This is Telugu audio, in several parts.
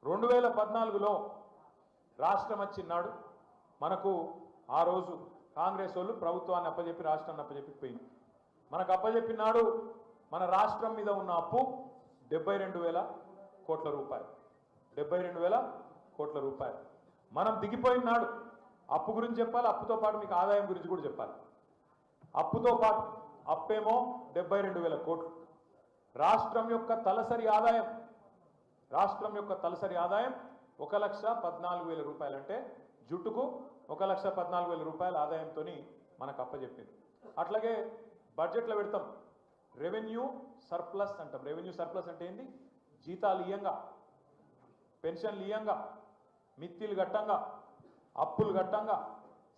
2014లో రాష్ట్రం వచ్చినాడు మనకు ఆ రోజు కాంగ్రెస్ వాళ్ళు ప్రభుత్వాన్ని అప్పజెప్పి రాష్ట్రాన్ని అప్పజెప్పి పోయింది. మనకు అప్పజెప్పినాడు మన రాష్ట్రం మీద ఉన్న అప్పు 72,000 కోట్ల రూపాయలు. 72,000 కోట్ల రూపాయలు. మనం దిగిపోయినాడు అప్పు గురించి చెప్పాలి, అప్పుతో పాటు మీకు ఆదాయం గురించి కూడా చెప్పాలి. అప్పుతో పాటు అప్పేమో 72,000 కోట్లు. రాష్ట్రం యొక్క తలసరి ఆదాయం 1,14,000 రూపాయలు. అంటే జుట్టుకు 1,14,000 రూపాయల ఆదాయంతో మనకు అప్పచెప్పింది. అట్లాగే బడ్జెట్లో పెడతాం రెవెన్యూ సర్ప్లస్ అంటాం. రెవెన్యూ సర్ప్లస్ అంటే ఏంది? జీతాలు ఇయ్యంగా, పెన్షన్లు ఇయ్యంగా, మిత్తిలు గట్టంగా, అప్పులు గట్టంగా,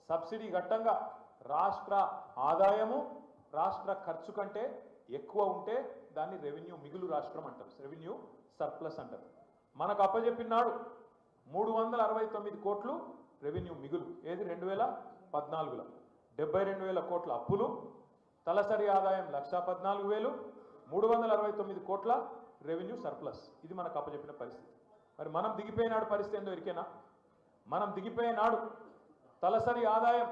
సబ్సిడీ గట్టంగా రాష్ట్ర ఆదాయము రాష్ట్ర ఖర్చు కంటే ఎక్కువ ఉంటే దాన్ని రెవెన్యూ మిగులు రాష్ట్రం అంటారు, రెవెన్యూ సర్ప్లస్ అంటారు. మనకు అప్పచెప్పినాడు 369 కోట్లు రెవెన్యూ మిగులు. ఏది? 2014లో 72,000 కోట్ల అప్పులు, తలసరి ఆదాయం 1,14,000, 369 కోట్ల రెవెన్యూ సర్ప్లస్. ఇది మనకు అప్పచెప్పిన పరిస్థితి. మరి మనం దిగిపోయినాడు పరిస్థితి ఏందో ఎరికేనా? మనం దిగిపోయినాడు తలసరి ఆదాయం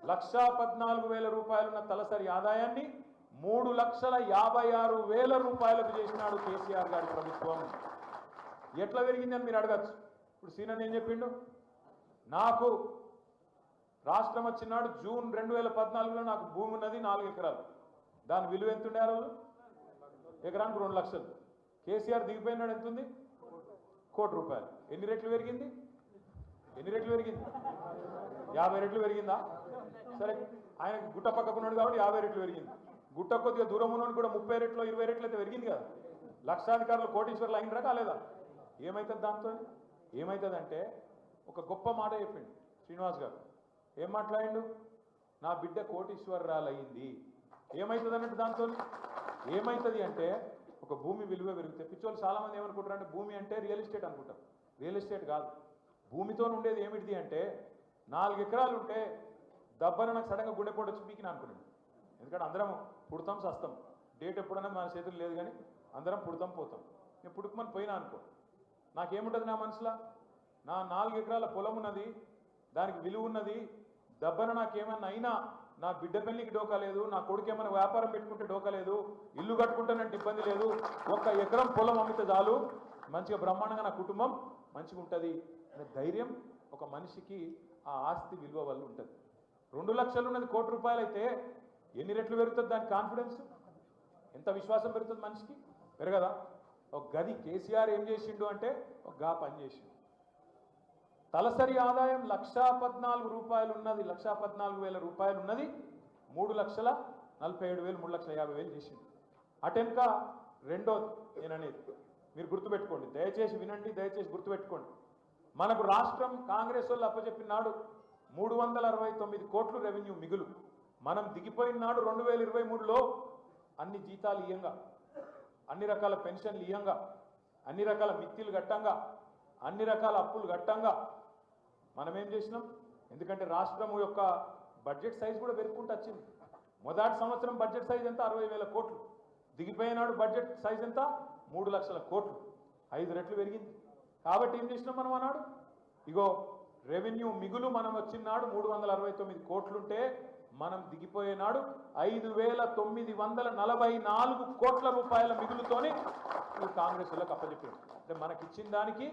1,14,000 రూపాయలున్న తలసరి ఆదాయాన్ని 3,56,000 రూపాయలకు చేసినాడు కేసీఆర్ గారి ప్రభుత్వం. ఎట్లా పెరిగిందని మీరు అడగచ్చు. ఇప్పుడు సీనన్ ఏం చెప్పిండు? నాకు రాష్ట్రం వచ్చినాడు జూన్ 2014లో నాకు భూమి ఉన్నది 4 ఎకరాలు. దాని విలువ ఎంత ఉండే ఆ రోజు? ఎకరానికి 2 లక్షలు. కేసీఆర్ దిగిపోయినాడు ఎంత ఉంది? 1 కోటి రూపాయలు. ఎన్ని రెట్లు పెరిగింది? 50 రెట్లు పెరిగిందా? సరే, ఆయన గుట్ట పక్కకున్నాడు కాబట్టి 50 రెట్లు పెరిగింది. గుట్ట కొద్దిగా దూరం ఉన్నాడు కూడా 30 రెట్లు 20 రెట్లు అయితే పెరిగింది కదా. లక్షాధికారులు కోటీశ్వర్లు అయినరా కాలేదా? ఏమవుతుంది దాంతో? ఏమవుతుందంటే ఒక గొప్ప మాట చెప్పిండు శ్రీనివాస్ గారు. ఏం మాట్లాడిండు? నా బిడ్డ కోటీశ్వరరాలు అయింది. ఏమవుతుంది అన్నట్టు దాంతో? ఏమవుతుంది అంటే ఒక భూమి విలువ పెరిగితే పిచ్చోళ్ళు చాలామంది ఏమనుకుంటారు అంటే భూమి అంటే రియల్ ఎస్టేట్ అనుకుంటారు. రియల్ ఎస్టేట్ కాదు. భూమితో ఉండేది ఏమిటిది అంటే 4 ఎకరాలు ఉంటే దబ్బన నాకు సడన్గా గుండెపోటు వచ్చి పీకిన అనుకున్నాను. ఎందుకంటే అందరం పుడతాం సస్తాం, డేట్ ఎప్పుడైనా మన చేతులు లేదు, కానీ అందరం పుడతాం పోతాం. నేను పుట్టుకుమని పోయినా అనుకో, నాకేముంటుంది నా మనసులో? నా 4 ఎకరాల పొలం ఉన్నది, దానికి విలువ ఉన్నది, దబ్బన నాకేమన్నా అయినా నా బిడ్డ పెళ్లికి డోకా లేదు, నా కొడుకు ఏమైనా వ్యాపారం పెట్టుకుంటే డోకా లేదు, ఇల్లు కట్టుకుంటానంటే ఇబ్బంది లేదు, 1 ఎకరం పొలం అమ్మితే చాలు మంచిగా బ్రహ్మాండంగా నా కుటుంబం మంచిగా ఉంటుంది అనే ధైర్యం ఒక మనిషికి ఆ ఆస్తి విలువ వల్ల ఉంటుంది. 2 లక్షలు ఉన్నది 1 కోటి రూపాయలు అయితే ఎన్ని రెట్లు పెరుగుతుంది దాని కాన్ఫిడెన్స్? ఎంత విశ్వాసం పెరుగుతుంది మనిషికి? పెరగదా? ఒక గది కేసీఆర్ ఏం చేసిండు అంటే ఒక గా పని చేసిండు. తలసరి ఆదాయం 1,14,000 రూపాయలు ఉన్నది, 1,14,000 రూపాయలు ఉన్నది 3,47,000 3,50,000 చేసిండు. అటెంక రెండోది నేననేది మీరు గుర్తుపెట్టుకోండి, దయచేసి వినండి, దయచేసి గుర్తుపెట్టుకోండి. మనకు రాష్ట్రం కాంగ్రెస్ వాళ్ళు అప్పచెప్పినాడు 369 కోట్లు రెవెన్యూ మిగులు. మనం దిగిపోయినాడు 2023లో అన్ని జీతాలు ఇయ్యంగా, అన్ని రకాల పెన్షన్లు ఇయ్యంగా, అన్ని రకాల మిత్తిలు గట్టంగా, అన్ని రకాల అప్పులు గట్టంగా మనం ఏం చేసినాం? ఎందుకంటే రాష్ట్రం యొక్క బడ్జెట్ సైజ్ కూడా పెరుగుకుంటూ వచ్చింది. మొదటి సంవత్సరం బడ్జెట్ సైజ్ ఎంత? 60,000 కోట్లు. దిగిపోయినాడు బడ్జెట్ సైజ్ ఎంత? 3 లక్షల కోట్లు. 5 రెట్లు పెరిగింది. కాబట్టి ఏం చేసినాం మనం అన్నాడు? ఇగో రెవెన్యూ మిగులు మనం వచ్చినాడు 369 కోట్లుంటే మనం దిగిపోయేనాడు 5,944 కోట్ల రూపాయల మిగులుతోని కాంగ్రెస్ వాళ్ళకి అప్పచెప్పారు. అంటే మనకిచ్చిన దానికి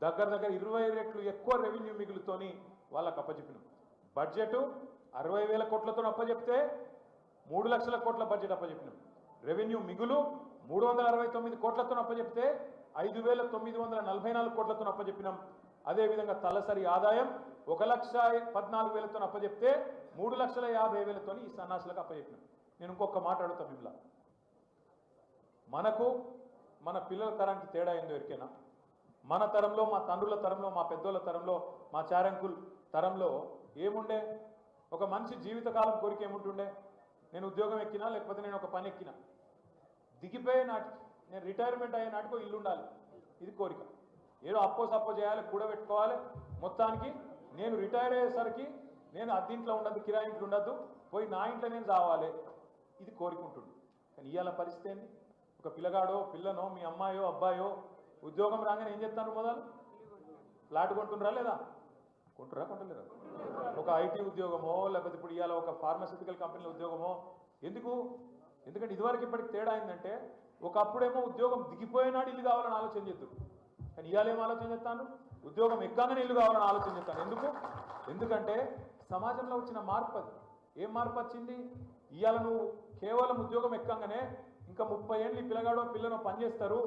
దగ్గర 20 రెట్లు ఎక్కువ రెవెన్యూ మిగులుతోని వాళ్ళకి అప్పచెప్పినాం. బడ్జెట్ 60,000 కోట్లతో అప్పచెప్తే 3 లక్షల కోట్ల బడ్జెట్ అప్పచెప్పినాం. రెవెన్యూ మిగులు 369 కోట్లతో అప్పచెప్తే 5,944 కోట్లతో అప్పచెప్పినాం. అదేవిధంగా తలసరి ఆదాయం 1,14,000తో అప్పచెప్తే 3,50,000తో ఈ సన్నాసులకు అప్పచెప్పినాం. నేను ఇంకొక మాట అడుగుతా మిమ్మల్ని, మనకు మన పిల్లల తరానికి తేడా ఏందో ఎరికేనా? మన తరంలో, మా తండ్రుల తరంలో, మా పెద్దోళ్ళ తరంలో, మా చారంకుల్ తరంలో ఏముండే? ఒక మనిషి జీవితకాలం కోరిక ఏముంటుండే? నేను ఉద్యోగం ఎక్కినా, లేకపోతే నేను ఒక పని ఎక్కినా, దిగిపోయే నాటికి, నేను రిటైర్మెంట్ అయ్యే నాటికో ఇల్లు ఉండాలి, ఇది కోరిక. ఏదో అప్పో సప్పో చేయాలి, కూడబెట్టుకోవాలి, మొత్తానికి నేను రిటైర్ అయ్యేసరికి నేను అద్దీంట్లో ఉండద్దు, కిరాయి ఇంట్లో ఉండద్దు, పోయి నా ఇంట్లో నేను చావాలి, ఇది కోరుకుంటుండు. కానీ ఇవాళ పరిస్థితి ఏంది? ఒక పిల్లగాడో పిల్లనో మీ అమ్మాయో అబ్బాయో ఉద్యోగం రాగానే ఏం చేస్తారు మొదలు? ఫ్లాట్ కొంటున్నారా లేదా? కొంటలేరా? ఒక ఐటీ ఉద్యోగమో లేకపోతే ఇప్పుడు ఇవాళ ఒక ఫార్మాస్యూటికల్ కంపెనీల ఉద్యోగమో ఎందుకు? ఎందుకంటే ఇదివరకు ఇప్పటికి తేడా అయిందంటే ఒకప్పుడేమో ఉద్యోగం దిగిపోయినాడు ఇల్లు కావాలని ఆలోచన చేద్దాం, కానీ ఇవాళ ఏం ఆలోచన చేస్తాను? ఉద్యోగం ఎక్కగానే ఇల్లు కావాలని ఆలోచన చేస్తాను. ఎందుకు? ఎందుకంటే సమాజంలో వచ్చిన మార్పు అది. ఏం మార్పు వచ్చింది? ఇవాళ నువ్వు కేవలం ఉద్యోగం ఎక్కగానే ఇంకా 30 ఏళ్ళు ఈ పిల్లగాడో పిల్లనో పనిచేస్తారు,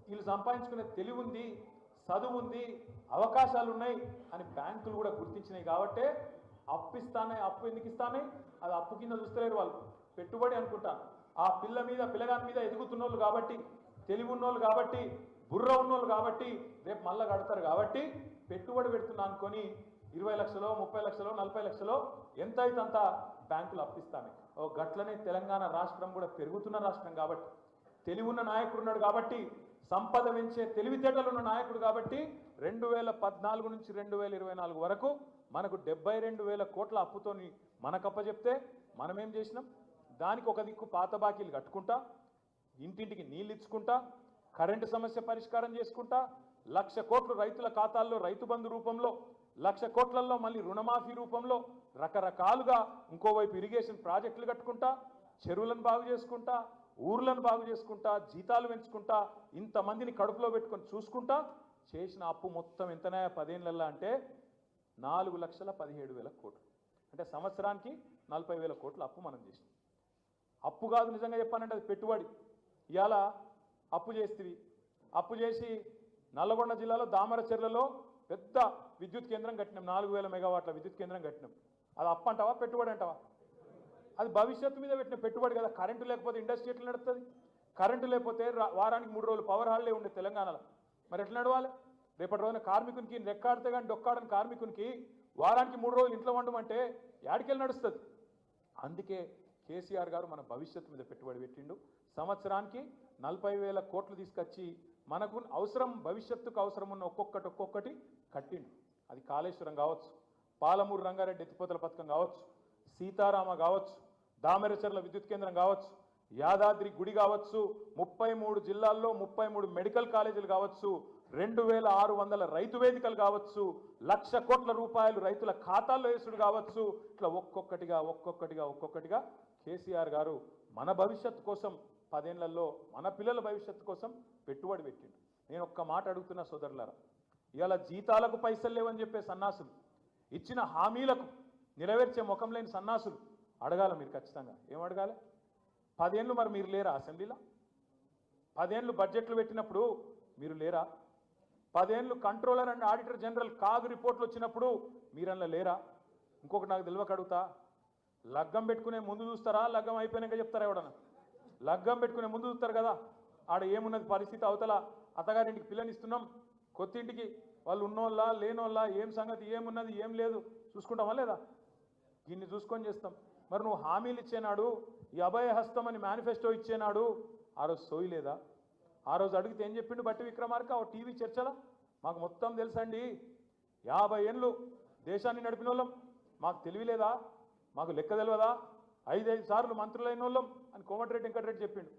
వీళ్ళు సంపాదించుకునే తెలివి ఉంది, చదువు ఉంది, అవకాశాలు ఉన్నాయి అని బ్యాంకులు కూడా గుర్తించినాయి. కాబట్టే అప్పు ఇస్తానే, అప్పు ఎందుకు ఇస్తానే? అది అప్పు కింద చూస్తలేరు వాళ్ళు, పెట్టుబడి అనుకుంటాను. ఆ పిల్లగాని మీద ఎదుగుతున్నోళ్ళు కాబట్టి, తెలివి ఉన్నోళ్ళు కాబట్టి, బుర్ర ఉన్నోళ్ళు కాబట్టి రేపు మళ్ళా కడతారు కాబట్టి పెట్టుబడి పెడుతున్నా అనుకొని 20 లక్షలో 30 లక్షలో 40 లక్షలో ఎంత అయితే అంత బ్యాంకులు అప్పిస్తామే. ఓ గట్లనే తెలంగాణ రాష్ట్రం కూడా పెరుగుతున్న రాష్ట్రం కాబట్టి, తెలివి ఉన్న నాయకుడు ఉన్నాడు కాబట్టి, సంపద పెంచే తెలివితేటలు ఉన్న నాయకుడు కాబట్టి 2014 నుంచి 2024 వరకు మనకు 72,000 కోట్ల అప్పుతోని మనకప్పచెప్తే మనం ఏం చేసినాం? దానికి ఒక దిక్కు పాత బాకీలు కట్టుకుంటా, ఇంటింటికి నీళ్ళు ఇచ్చుకుంటా, కరెంటు సమస్య పరిష్కారం చేసుకుంటా, 1,00,000 కోట్లు రైతుల ఖాతాల్లో రైతు బంధు రూపంలో, 1,00,000 కోట్లలో మళ్ళీ రుణమాఫీ రూపంలో రకరకాలుగా ఇంకోవైపు ఇరిగేషన్ ప్రాజెక్టులు కట్టుకుంటా, చెరువులను బాగు చేసుకుంటా, ఊర్లను బాగు చేసుకుంటా, జీతాలు పెంచుకుంటా, ఇంతమందిని కడుపులో పెట్టుకొని చూసుకుంటా చేసిన అప్పు మొత్తం ఎంతనే 10 ఏళ్ళల్లో అంటే 4,17,000 కోట్లు. అంటే సంవత్సరానికి 40,000 కోట్ల అప్పు మనం చేసినాం. అప్పు కాదు నిజంగా చెప్పానంటే అది పెట్టుబడి. ఇవాళ అప్పు చేస్తేవి, అప్పు చేసి నల్లగొండ జిల్లాలో దామరచెర్లలో పెద్ద విద్యుత్ కేంద్రం కట్టినాం, 4,000 మెగావాట్ల విద్యుత్ కేంద్రం కట్టినాం. అది అప్పు అంటావా పెట్టుబడి అంటావా? అది భవిష్యత్తు మీద పెట్టిన పెట్టుబడి కదా. కరెంటు లేకపోతే ఇండస్ట్రీ ఎట్లా నడుస్తుంది? కరెంటు లేకపోతే వారానికి 3 రోజులు పవర్ హాలిడే ఉండే తెలంగాణలో, మరి ఎట్లా నడవాలి? రేపటి రోజున కార్మికునికి రెక్కాడితే కానీ డొక్కాడని కార్మికునికి వారానికి 3 రోజులు ఇంట్లో వండమంటే యాడికెళ్ళి నడుస్తుంది? అందుకే కేసీఆర్ గారు మన భవిష్యత్తు మీద పెట్టుబడి పెట్టిండు. సంవత్సరానికి 40,000 కోట్లు తీసుకొచ్చి మనకు అవసరం, భవిష్యత్తుకు అవసరం ఉన్న ఒక్కొక్కటి కట్టిండు. అది కాళేశ్వరం కావచ్చు, పాలమూరు రంగారెడ్డి ఎత్తిపోతల పథకం కావచ్చు, సీతారామ కావచ్చు, దామెరచర్ల విద్యుత్ కేంద్రం కావచ్చు, యాదాద్రి గుడి కావచ్చు, 33 జిల్లాల్లో 33 మెడికల్ కాలేజీలు కావచ్చు, 2,600 రైతు వేదికలు కావచ్చు, 1,00,000 కోట్ల రూపాయలు రైతుల ఖాతాల్లో వేసుడు కావచ్చు. ఇట్లా ఒక్కొక్కటిగా కేసీఆర్ గారు మన భవిష్యత్తు కోసం 10 ఏళ్లలో మన పిల్లల భవిష్యత్తు కోసం పెట్టుబడి పెట్టిండు. నేను ఒక్క మాట అడుగుతున్నా సోదరులారా, ఇవాళ జీతాలకు పైసలు లేవని చెప్పే సన్నాసులు, ఇచ్చిన హామీలకు నెరవేర్చే ముఖం లేని సన్నాసులు అడగాల మీరు ఖచ్చితంగా. ఏం అడగాలి? 10 ఏళ్ళు మరి మీరు లేరా అసెంబ్లీలో? 10 ఏళ్ళు బడ్జెట్లు పెట్టినప్పుడు మీరు లేరా? 10 ఏళ్ళు కంట్రోలర్ అండ్ ఆడిటర్ జనరల్ కాగు రిపోర్ట్లు వచ్చినప్పుడు మీరన్నా లేరా? ఇంకొకటి నాకు తెలియక అడుగుతా, లగ్గం పెట్టుకునే ముందు చూస్తారా, లగ్గం అయిపోయినాక చెప్తారా? ఎవడన్నా లగ్గం పెట్టుకునే ముందు చూస్తారు కదా, ఆడ ఏమున్నది పరిస్థితి, అవతల అత్తగారింటికి పిల్లనిస్తున్నాం, కొత్తింటికి వాళ్ళు ఉన్నోళ్ళ లేనోళ్ళ, ఏం సంగతి, ఏమున్నది ఏం లేదు చూసుకుంటామా లేదా? దీన్ని చూసుకొని చేస్తాం. మరి నువ్వు హామీలు ఇచ్చేనాడు, ఈ అభయహస్తం అని మేనిఫెస్టో ఇచ్చేనాడు, ఆ రోజు సోయి లేదా? ఆ రోజు అడిగితే ఏం చెప్పిండు బట్టి విక్రమార్క ఓ టీవీ చర్చలా? మాకు మొత్తం తెలుసండి, 50 ఏళ్ళు దేశాన్ని నడిపిన వాళ్ళం, మాకు తెలియలేదా, మాకు లెక్క తెలియదా, 5 సార్లు మంత్రులైన వాళ్ళం అని కోమటిరెడ్డి వెంకటరెడ్డి చెప్పిండు.